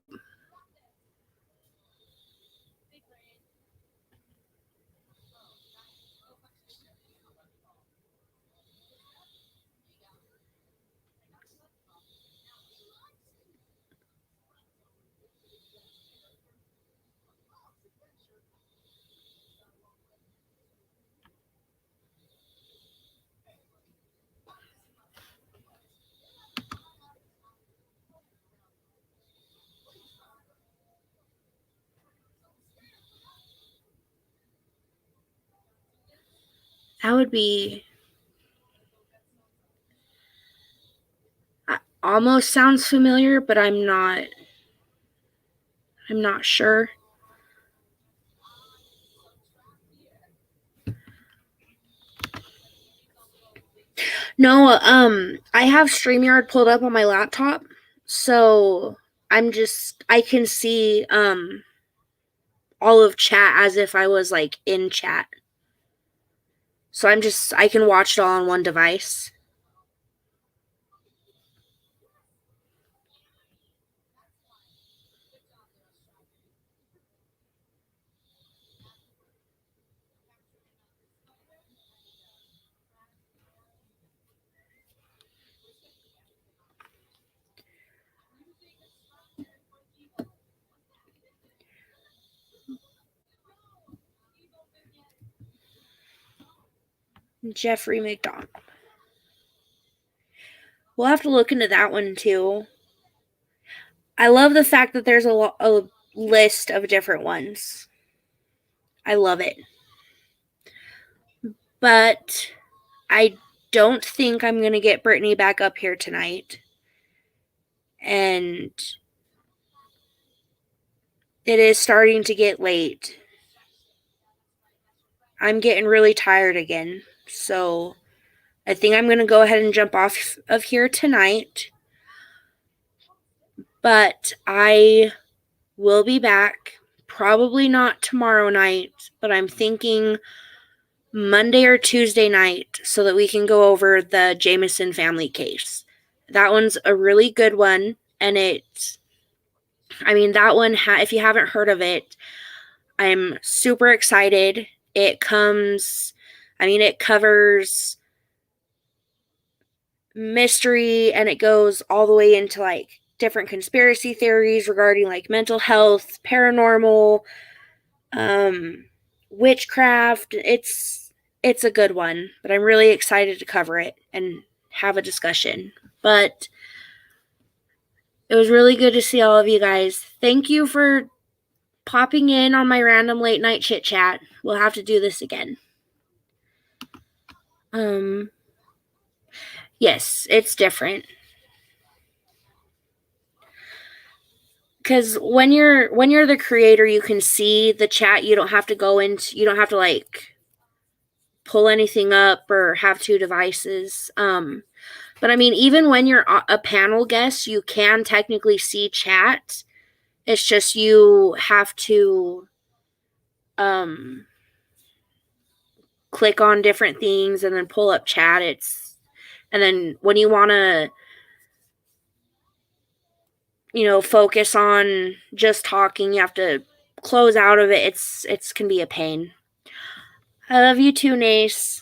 That would be almost sounds familiar, but I'm not sure. No, I have StreamYard pulled up on my laptop, so I can see all of chat as if I was like in chat. So I can watch it all on one device. Jeffrey McDonald. We'll have to look into that one too. I love the fact that there's a list of different ones. I love it. But I don't think I'm going to get Brittany back up here tonight. And it is starting to get late. I'm getting really tired again. So I think I'm going to go ahead and jump off of here tonight. But I will be back. Probably not tomorrow night, but I'm thinking Monday or Tuesday night so that we can go over the Jameson family case. That one's a really good one. And that one, if you haven't heard of it, I'm super excited. It covers mystery, and it goes all the way into like different conspiracy theories regarding like mental health, paranormal, witchcraft. It's a good one, but I'm really excited to cover it and have a discussion. But it was really good to see all of you guys. Thank you for popping in on my random late night chit chat. We'll have to do this again. Yes, it's different. Because when you're the creator, you can see the chat. You don't have to like pull anything up or have two devices. But even when you're a panel guest, you can technically see chat. It's just you have to click on different things and then pull up chat. And then when you want to focus on just talking, you have to close out of it. It's can be a pain. I love you too, Nace.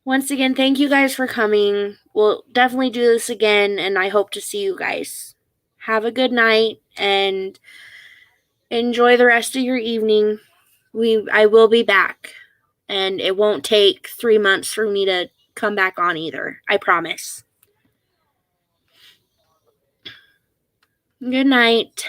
Once again, thank you guys for coming. We'll definitely do this again, and I hope to see you guys. Have a good night and enjoy the rest of your evening. I will be back, and it won't take 3 months for me to come back on either. I promise. Good night.